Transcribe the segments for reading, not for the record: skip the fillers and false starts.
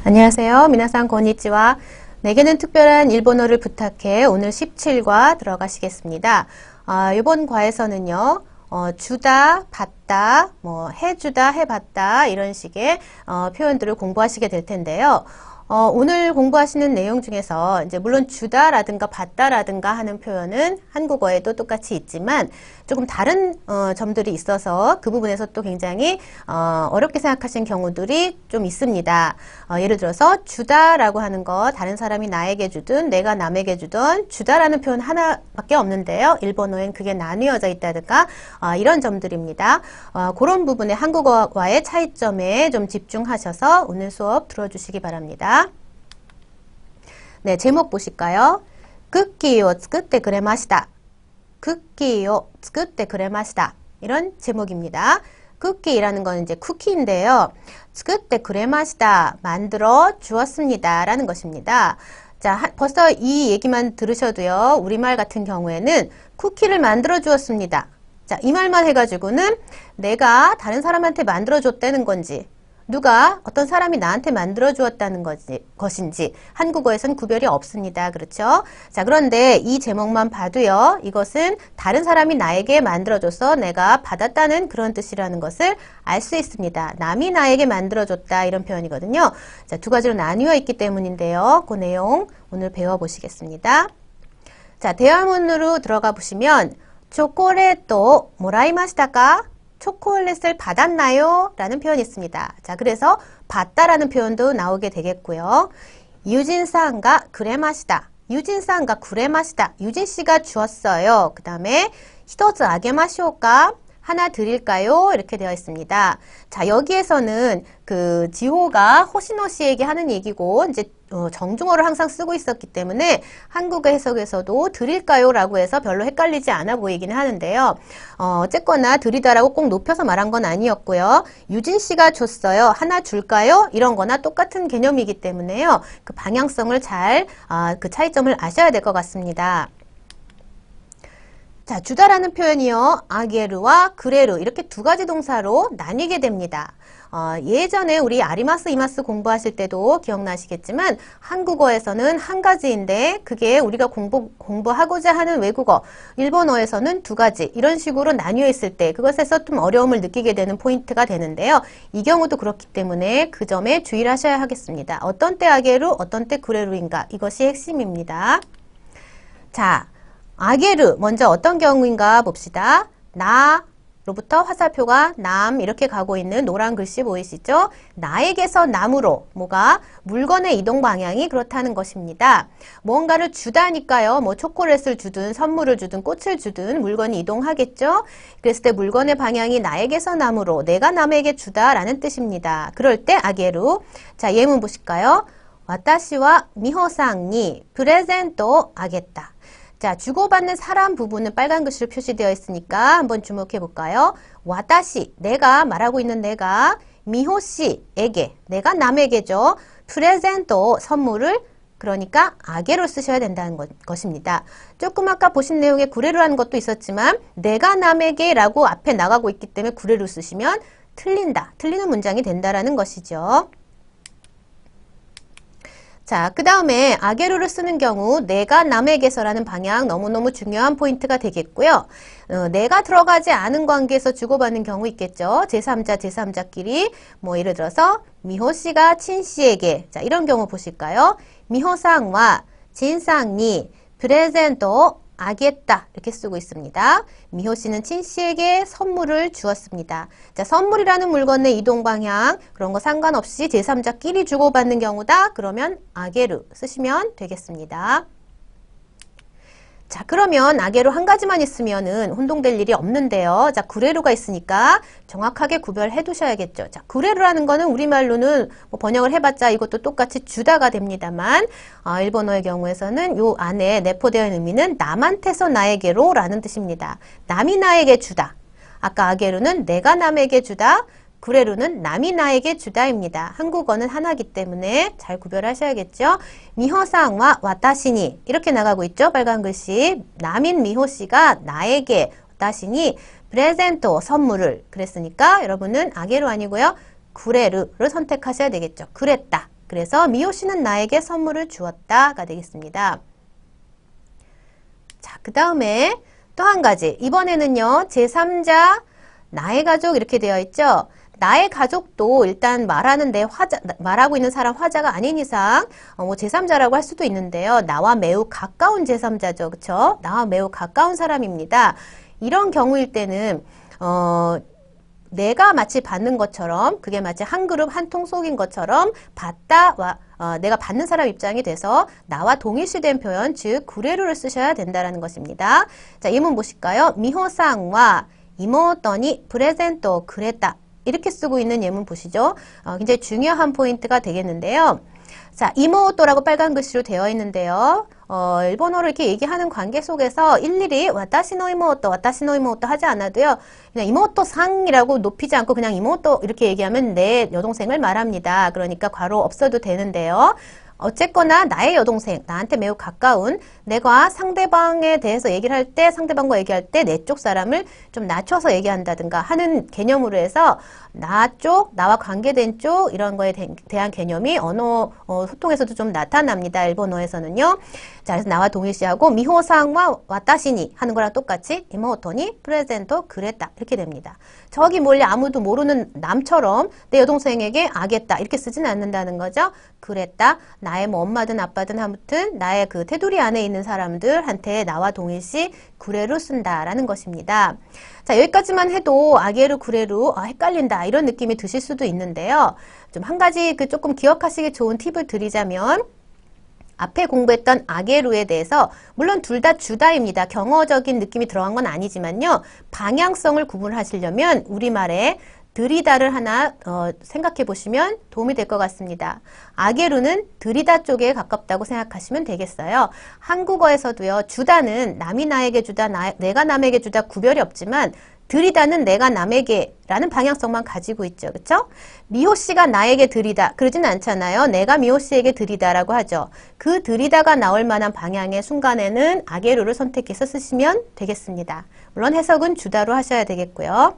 안녕하세요. 미나상 고니치와. 내게는 특별한 일본어를 부탁해 오늘 17과 들어가시겠습니다. 이번 과에서는요. 주다, 받다, 해주다, 해봤다 이런 식의 표현들을 공부하시게 될 텐데요. 오늘 공부하시는 내용 중에서 이제 물론 주다라든가 받다라든가 하는 표현은 한국어에도 똑같이 있지만 조금 다른 점들이 있어서 그 부분에서 또 굉장히 어렵게 생각하신 경우들이 좀 있습니다. 예를 들어서 주다라고 하는 거 다른 사람이 나에게 주든 내가 남에게 주든 주다라는 표현 하나밖에 없는데요. 일본어엔 그게 나뉘어져 있다든가 이런 점들입니다. 그런 부분에 한국어와의 차이점에 좀 집중하셔서 오늘 수업 들어주시기 바랍니다. 네, 제목 보실까요? 쿠키를 作ってくれました. 쿠키를 作ってくれました. 이런 제목입니다. 쿠키라는 건 이제 쿠키인데요. 作ってくれました. 만들어 주었습니다. 라는 것입니다. 자, 벌써 이 얘기만 들으셔도요. 우리말 같은 경우에는 쿠키를 만들어 주었습니다. 자, 이 말만 해가지고는 내가 다른 사람한테 만들어 줬다는 건지 누가 어떤 사람이 나한테 만들어 주었다는 것인지 한국어에선 구별이 없습니다. 그렇죠? 자, 그런데 이 제목만 봐도요. 이것은 다른 사람이 나에게 만들어줘서 내가 받았다는 그런 뜻이라는 것을 알 수 있습니다. 남이 나에게 만들어줬다 이런 표현이거든요. 자, 두 가지로 나뉘어 있기 때문인데요. 그 내용 오늘 배워보시겠습니다. 자, 대화문으로 들어가 보시면 초콜릿もらいましたか? 초콜릿을 받았나요? 라는 표현이 있습니다. 자, 그래서 받다라는 표현도 나오게 되겠고요. 유진상가 그레마시다. 유진상가 그레마시다. 유진씨가 주었어요. 그 다음에 히토츠 아게마시오까? 하나 드릴까요? 이렇게 되어 있습니다. 자, 여기에서는 그 지호가 호시노 씨에게 하는 얘기고 이제 정중어를 항상 쓰고 있었기 때문에 한국어 해석에서도 드릴까요? 라고 해서 별로 헷갈리지 않아 보이기는 하는데요. 어쨌거나 드리다라고 꼭 높여서 말한 건 아니었고요. 유진 씨가 줬어요. 하나 줄까요? 이런 거나 똑같은 개념이기 때문에요. 그 방향성을 그 차이점을 아셔야 될 것 같습니다. 자, 주다라는 표현이요. 아게르와 그레르 이렇게 두 가지 동사로 나뉘게 됩니다. 예전에 우리 아리마스 이마스 공부하실 때도 기억나시겠지만 한국어에서는 한 가지인데 그게 우리가 공부하고자 하는 외국어 일본어에서는 두 가지 이런 식으로 나뉘어 있을 때 그것에서 좀 어려움을 느끼게 되는 포인트가 되는데요. 이 경우도 그렇기 때문에 그 점에 주의를 하셔야 하겠습니다. 어떤 때 아게르 어떤 때 그레르인가 이것이 핵심입니다. 자, 아게르 먼저 어떤 경우인가 봅시다. 나로부터 화살표가 남 이렇게 가고 있는 노란 글씨 보이시죠? 나에게서 남으로 뭐가 물건의 이동 방향이 그렇다는 것입니다. 뭔가를 주다니까요. 뭐 초콜릿을 주든 선물을 주든 꽃을 주든 물건이 이동하겠죠? 그랬을 때 물건의 방향이 나에게서 남으로 내가 남에게 주다라는 뜻입니다. 그럴 때 아게르. 자, 예문 보실까요? 와타시와 미호상이 프레젠토 아겠다. 자, 주고받는 사람 부분은 빨간 글씨로 표시되어 있으니까 한번 주목해 볼까요? 와다시, 내가 말하고 있는 내가 미호 씨에게, 내가 남에게죠. 프레젠토, 선물을 그러니까 아게로 쓰셔야 된다는 것입니다. 조금 아까 보신 내용에 구레루라는 것도 있었지만 내가 남에게 라고 앞에 나가고 있기 때문에 구레루 쓰시면 틀린다, 틀리는 문장이 된다라는 것이죠. 자, 그 다음에 아게루를 쓰는 경우 내가 남에게서라는 방향 너무너무 중요한 포인트가 되겠고요. 내가 들어가지 않은 관계에서 주고받는 경우 있겠죠. 제3자끼리 뭐 예를 들어서 미호 씨가 친 씨에게 자, 이런 경우 보실까요? 미호상과 진상이 프레젠토 아겠다 이렇게 쓰고 있습니다. 미호 씨는 친 씨에게 선물을 주었습니다. 자, 선물이라는 물건의 이동 방향 그런 거 상관없이 제3자끼리 주고받는 경우다. 그러면 아게르 쓰시면 되겠습니다. 자, 그러면 아게로 한 가지만 있으면은 혼동될 일이 없는데요. 자, 구레루가 있으니까 정확하게 구별해 두셔야겠죠. 자, 구레루라는 거는 우리말로는 뭐 번역을 해봤자 이것도 똑같이 주다가 됩니다만, 일본어의 경우에서는 요 안에 내포되어 있는 의미는 남한테서 나에게로 라는 뜻입니다. 남이 나에게 주다. 아까 아게루는 내가 남에게 주다. 구레루는 남이 나에게 주다입니다. 한국어는 하나이기 때문에 잘 구별하셔야겠죠. 미호상과 와타시니 이렇게 나가고 있죠. 빨간 글씨. 남인 미호씨가 나에게 와타시니 프레젠토 선물을 그랬으니까 여러분은 아게루 아니고요. 구레루를 선택하셔야 되겠죠. 그랬다. 그래서 미호씨는 나에게 선물을 주었다가 되겠습니다. 자, 그 다음에 또 한 가지. 이번에는요, 제3자, 나의 가족 이렇게 되어 있죠. 나의 가족도 일단 말하고 있는 사람 화자가 아닌 이상 뭐 제3자라고 할 수도 있는데요. 나와 매우 가까운 제3자죠. 그쵸? 나와 매우 가까운 사람입니다. 이런 경우일 때는 내가 마치 받는 것처럼, 그게 마치 한 그룹 한 통 속인 것처럼 받다와 내가 받는 사람 입장이 돼서 나와 동일시된 표현, 즉 구레루를 쓰셔야 된다는 것입니다. 자, 이문 보실까요? 미호상과 이모더니 프레젠토 그랬다. 이렇게 쓰고 있는 예문 보시죠. 굉장히 중요한 포인트가 되겠는데요. 자, 이모토라고 빨간 글씨로 되어 있는데요. 일본어로 이렇게 얘기하는 관계 속에서 일일이 와타시노 이모토, 와타시노 이모토 하지 않아도요. 그냥 이모토 상이라고 높이지 않고 그냥 이모토 이렇게 얘기하면 내 여동생을 말합니다. 그러니까 괄호 없어도 되는데요. 어쨌거나 나의 여동생, 나한테 매우 가까운 내가 상대방에 대해서 얘기를 할 때, 상대방과 얘기할 때 내 쪽 사람을 좀 낮춰서 얘기한다든가 하는 개념으로 해서 나 쪽, 나와 관계된 쪽 이런 거에 대한 개념이 언어 소통에서도 좀 나타납니다. 일본어에서는요. 자, 그래서 나와 동일시하고 미호상과 와타시니 하는 거랑 똑같이 이모토니 프레젠토 그랬다 이렇게 됩니다. 저기 멀리 아무도 모르는 남처럼 내 여동생에게 아겠다 이렇게 쓰지는 않는다는 거죠. 그랬다. 나의 뭐 엄마든 아빠든 아무튼 나의 그 테두리 안에 있는 사람들한테 나와 동일시 구레루 쓴다라는 것입니다. 자, 여기까지만 해도 아게루 구레루 헷갈린다 이런 느낌이 드실 수도 있는데요. 좀 한 가지 그 조금 기억하시기 좋은 팁을 드리자면 앞에 공부했던 아게루에 대해서 물론 둘 다 주다입니다. 경어적인 느낌이 들어간 건 아니지만요. 방향성을 구분하시려면 우리말에 들이다를 하나 생각해 보시면 도움이 될 것 같습니다. 아게루는 들이다 쪽에 가깝다고 생각하시면 되겠어요. 한국어에서도요. 주다는 남이 나에게 주다, 내가 남에게 주다 구별이 없지만 들이다는 내가 남에게 라는 방향성만 가지고 있죠. 그쵸? 미호씨가 나에게 들이다. 그러진 않잖아요. 내가 미호씨에게 들이다라고 하죠. 그 들이다가 나올 만한 방향의 순간에는 아게루를 선택해서 쓰시면 되겠습니다. 물론 해석은 주다로 하셔야 되겠고요.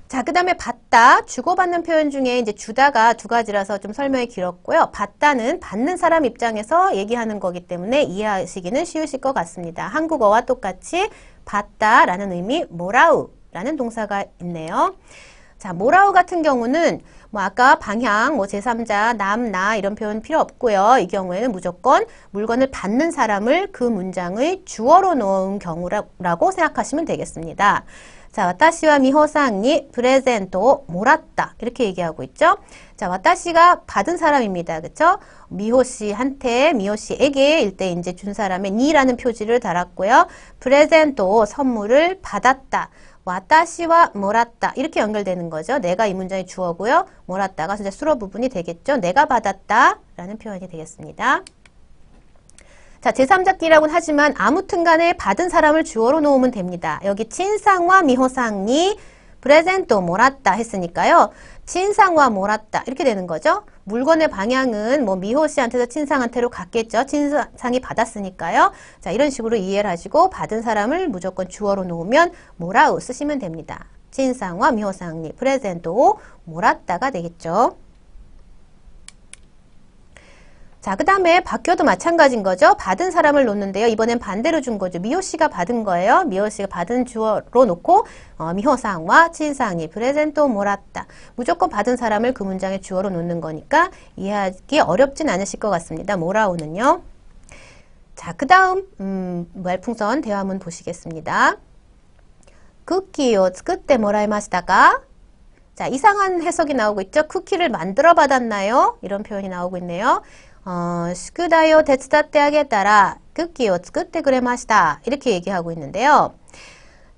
자, 그 다음에 받다, 주고받는 표현 중에 이제 주다가 두 가지라서 좀 설명이 길었고요. 받다는 받는 사람 입장에서 얘기하는 거기 때문에 이해하시기는 쉬우실 것 같습니다. 한국어와 똑같이 받다라는 의미, 모라우라는 동사가 있네요. 자, 모라우 같은 경우는 뭐 아까 방향, 뭐 제3자, 남, 나 이런 표현 필요 없고요. 이 경우에는 무조건 물건을 받는 사람을 그 문장의 주어로 놓은 경우라고 생각하시면 되겠습니다. 자, 와타시와 미호상이 프레젠토 모랐다. 이렇게 얘기하고 있죠. 자, 와타시가 받은 사람입니다. 그쵸? 미호씨한테, 미호씨에게 일 때 이제 준 사람의 니라는 표지를 달았고요. 프레젠토 선물을 받았다. 와타시와 모랐다. 이렇게 연결되는 거죠. 내가 이 문장의 주어고요. 모랐다가 이제 수로 부분이 되겠죠. 내가 받았다. 라는 표현이 되겠습니다. 자, 제3자끼라고는 하지만 아무튼 간에 받은 사람을 주어로 놓으면 됩니다. 여기 친상과 미호상이 프레젠토 모랐다 했으니까요. 친상과 모랐다 이렇게 되는 거죠. 물건의 방향은 뭐 미호씨한테서 친상한테로 갔겠죠. 친상이 받았으니까요. 자, 이런 식으로 이해를 하시고 받은 사람을 무조건 주어로 놓으면 모라우 쓰시면 됩니다. 친상과 미호상이 프레젠토 모랐다가 되겠죠. 자, 그 다음에 바뀌어도 마찬가지인 거죠. 받은 사람을 놓는데요. 이번엔 반대로 준 거죠. 미호씨가 받은 거예요. 미호씨가 받은 주어로 놓고 미호상과 친상이 프레젠토 모랐다. 무조건 받은 사람을 그 문장의 주어로 놓는 거니까 이해하기 어렵진 않으실 것 같습니다. 모라우는요. 자, 그 다음 말풍선 대화문 보시겠습니다. 쿠키를 作ってもらいましたか? 자, 이상한 해석이 나오고 있죠. 쿠키를 만들어 받았나요? 이런 표현이 나오고 있네요. 宿題を手伝ってあげたらクッキーを作ってくれました. 이렇게 얘기하고 있는데요.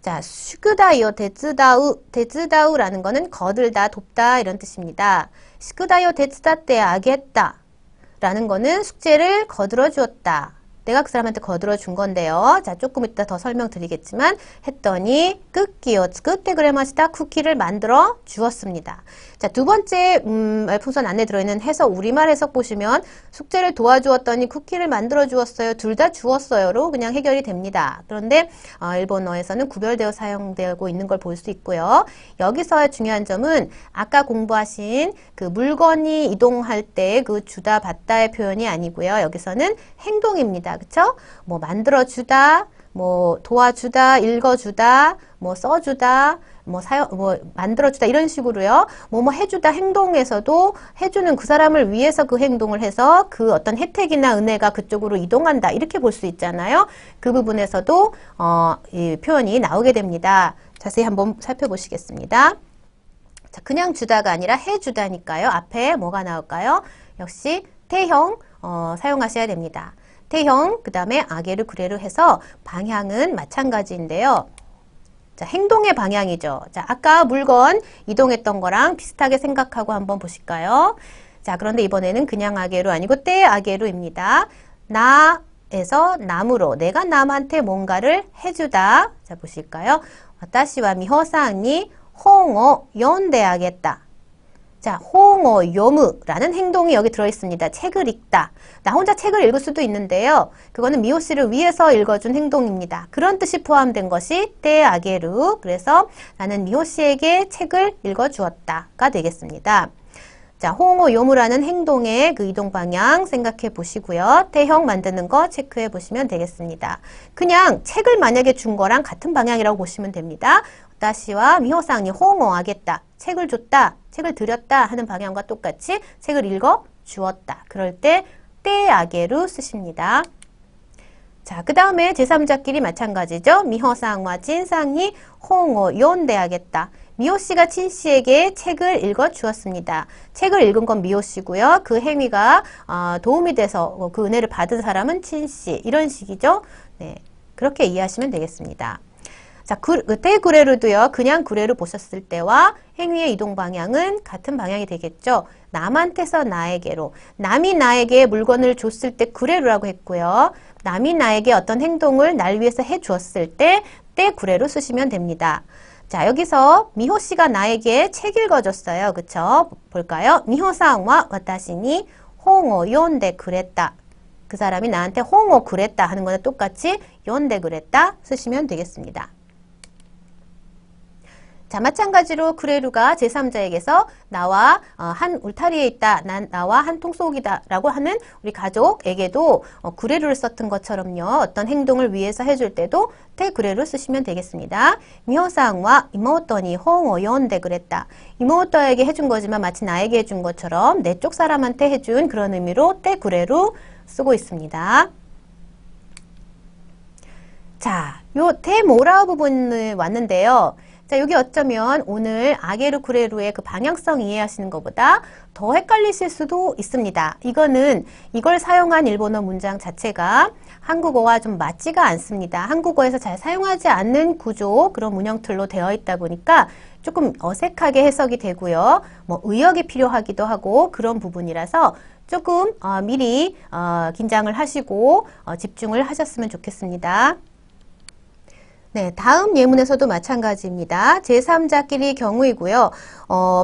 자, 宿題を手伝う라는 거는 거들다, 돕다 이런 뜻입니다. 宿題を手伝ってあげた라는 거는 숙제를 거들어 주었다. 내가 그 사람한테 거들어 준 건데요. 자, 조금 이따 더 설명드리겠지만 했더니 끝기요. 그때 그래 마시다 쿠키를 만들어 주었습니다. 자, 두 번째 말풍선 안에 들어있는 해석, 우리말 해석 보시면 숙제를 도와주었더니 쿠키를 만들어 주었어요. 둘 다 주었어요로 그냥 해결이 됩니다. 그런데 일본어에서는 구별되어 사용되고 있는 걸 볼 수 있고요. 여기서의 중요한 점은 아까 공부하신 그 물건이 이동할 때 그 주다 받다의 표현이 아니고요. 여기서는 행동입니다. 그쵸? 뭐 만들어주다, 뭐 도와주다, 읽어주다, 뭐 써주다, 뭐 만들어주다 이런 식으로요. 뭐 해주다 행동에서도 해주는 그 사람을 위해서 그 행동을 해서 그 어떤 혜택이나 은혜가 그쪽으로 이동한다 이렇게 볼 수 있잖아요. 그 부분에서도 이 표현이 나오게 됩니다. 자세히 한번 살펴보시겠습니다. 자, 그냥 주다가 아니라 해주다니까요. 앞에 뭐가 나올까요? 역시 태형 사용하셔야 됩니다. 태형, 그 다음에 아게르, 구레르 해서 방향은 마찬가지인데요. 자, 행동의 방향이죠. 자, 아까 물건 이동했던 거랑 비슷하게 생각하고 한번 보실까요? 자, 그런데 이번에는 그냥 아게르 아니고 때 아게르입니다. 나에서 남으로, 내가 남한테 뭔가를 해주다. 자, 보실까요? 와타시와 미호상이 홍어 연대하겠다. 자, 홍어 요무라는 행동이 여기 들어있습니다. 책을 읽다. 나 혼자 책을 읽을 수도 있는데요. 그거는 미호 씨를 위해서 읽어준 행동입니다. 그런 뜻이 포함된 것이 때 아게루. 그래서 나는 미호 씨에게 책을 읽어주었다가 되겠습니다. 자, 홍어 요무라는 행동의 그 이동 방향 생각해 보시고요. 태형 만드는 거 체크해 보시면 되겠습니다. 그냥 책을 만약에 준 거랑 같은 방향이라고 보시면 됩니다. 다시와 미호상이 홍어 하겠다. 책을 줬다. 책을 드렸다 하는 방향과 똑같이 책을 읽어 주었다. 그럴 때 아게루 쓰십니다. 자, 그 다음에 제3자끼리 마찬가지죠. 미호상과 진상이 홍어 연대하겠다. 미호 씨가 친 씨에게 책을 읽어 주었습니다. 책을 읽은 건 미호 씨고요. 그 행위가 도움이 돼서 그 은혜를 받은 사람은 친 씨. 이런 식이죠. 네, 그렇게 이해하시면 되겠습니다. 자, 때 구레르도요. 그냥 구레르 보셨을 때와 행위의 이동 방향은 같은 방향이 되겠죠. 남한테서 나에게로. 남이 나에게 물건을 줬을 때 구레르라고 했고요. 남이 나에게 어떤 행동을 날 위해서 해 주었을 때 구레르 쓰시면 됩니다. 자, 여기서 미호 씨가 나에게 책 읽어줬어요. 그쵸? 볼까요? 미호상과 와타시니 홍어 연대 그랬다. 그 사람이 나한테 홍어 그랬다 하는 거는 똑같이 연대 그랬다 쓰시면 되겠습니다. 자, 마찬가지로 구레루가 제3자에게서 나와 한 울타리에 있다, 나와 한 통속이다 라고 하는 우리 가족에게도 구레루를 썼던 것처럼요. 어떤 행동을 위해서 해줄 때도 때 구레루 쓰시면 되겠습니다. 미호상과 이모토니 홍어 연대 그랬다. 이모토에게 해준 거지만 마치 나에게 해준 것처럼 내 쪽 사람한테 해준 그런 의미로 때 구레루 쓰고 있습니다. 자, 요 테모라 부분을 왔는데요. 자, 여기 어쩌면 오늘 아게르 구레루의 그 방향성 이해하시는 것보다 더 헷갈리실 수도 있습니다. 이걸 사용한 일본어 문장 자체가 한국어와 좀 맞지가 않습니다. 한국어에서 잘 사용하지 않는 구조, 그런 문형틀로 되어 있다 보니까 조금 어색하게 해석이 되고요. 뭐 의역이 필요하기도 하고 그런 부분이라서 조금 미리 긴장을 하시고 집중을 하셨으면 좋겠습니다. 네, 다음 예문에서도 마찬가지입니다. 제3자끼리 경우이고요.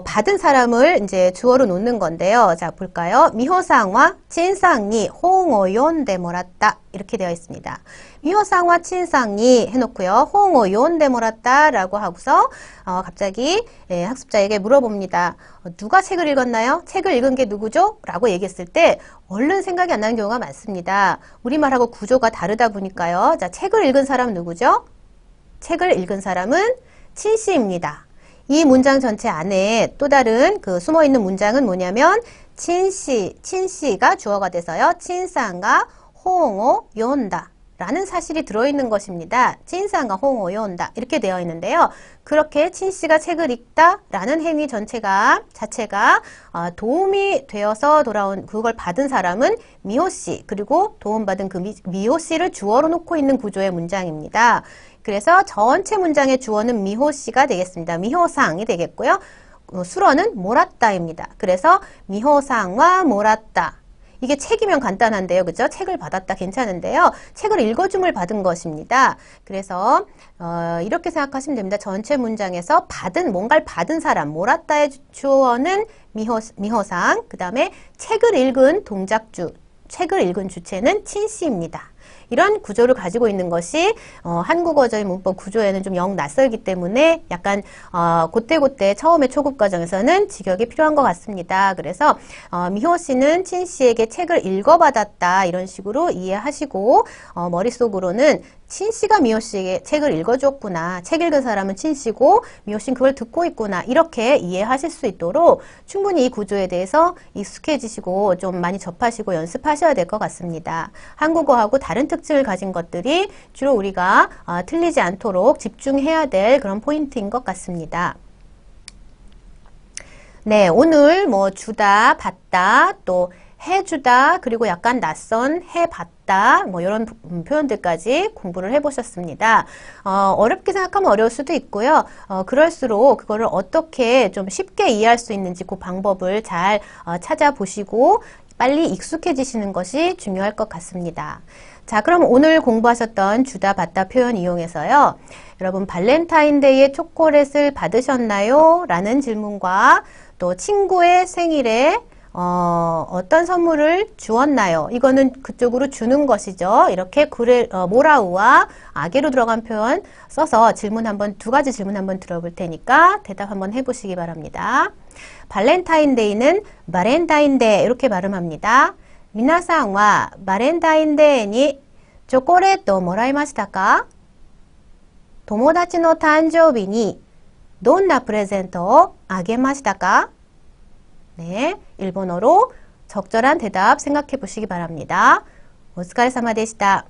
받은 사람을 이제 주어로 놓는 건데요. 자, 볼까요? 미호상과 친상이 홍어 연대 몰았다. 이렇게 되어 있습니다. 미호상과 친상이 해놓고요. 홍어 연대 몰았다 라고 하고서 갑자기 학습자에게 물어봅니다. 누가 책을 읽었나요? 책을 읽은 게 누구죠? 라고 얘기했을 때 얼른 생각이 안 나는 경우가 많습니다. 우리말하고 구조가 다르다 보니까요. 자, 책을 읽은 사람은 누구죠? 책을 읽은 사람은 친씨입니다. 이 문장 전체 안에 또 다른 그 숨어있는 문장은 뭐냐면 친씨가 주어가 돼서요. 친상가 홍어 요온다 라는 사실이 들어있는 것입니다. 친상가 홍어 요온다 이렇게 되어 있는데요. 그렇게 친씨가 책을 읽다 라는 행위 자체가 도움이 되어서 돌아온 그걸 받은 사람은 미호씨 그리고 도움받은 그 미호씨를 주어로 놓고 있는 구조의 문장입니다. 그래서 전체 문장의 주어는 미호씨가 되겠습니다. 미호상이 되겠고요. 수어는 몰았다입니다. 그래서 미호상과 몰았다. 이게 책이면 간단한데요. 그죠? 책을 받았다 괜찮은데요. 책을 읽어줌을 받은 것입니다. 그래서 이렇게 생각하시면 됩니다. 전체 문장에서 뭔가를 받은 사람, 모라타의 주어는 미호상, 그 다음에 책을 읽은 동작주, 책을 읽은 주체는 친씨입니다. 이런 구조를 가지고 있는 것이 한국어적인 문법 구조에는 좀 영 낯설기 때문에 약간 그때그때 처음에 초급 과정에서는 직역이 필요한 것 같습니다. 그래서 미호 씨는 친 씨에게 책을 읽어받았다 이런 식으로 이해하시고 머릿속으로는 친 씨가 미호 씨에게 책을 읽어줬구나. 책 읽은 사람은 친 씨고 미호 씨는 그걸 듣고 있구나. 이렇게 이해하실 수 있도록 충분히 이 구조에 대해서 익숙해지시고 좀 많이 접하시고 연습하셔야 될 것 같습니다. 한국어하고 다른 특징을 가진 것들이 주로 우리가 틀리지 않도록 집중해야 될 그런 포인트인 것 같습니다. 네, 오늘 뭐 주다, 받다, 또 해주다, 그리고 약간 낯선 해봤다, 뭐 이런 표현들까지 공부를 해보셨습니다. 어렵게 생각하면 어려울 수도 있고요. 그럴수록 그거를 어떻게 좀 쉽게 이해할 수 있는지 그 방법을 잘 찾아보시고 빨리 익숙해지시는 것이 중요할 것 같습니다. 자, 그럼 오늘 공부하셨던 주다 받다 표현 이용해서요. 여러분 발렌타인데이에 초콜릿을 받으셨나요? 라는 질문과 또 친구의 생일에 어떤 선물을 주었나요? 이거는 그쪽으로 주는 것이죠. 이렇게 모라우와 아게로 들어간 표현 써서 두 가지 질문 한번 들어볼 테니까 대답 한번 해보시기 바랍니다. 발렌타인데이는 바렌타인데이 이렇게 발음합니다. 皆さんはバレンタインデーにチョコレートをもらいましたか？友達の誕生日にどんなプレゼントをあげましたか? 네, 일본어로 적절한 대답 생각해 보시기 바랍니다. お疲れ様でした。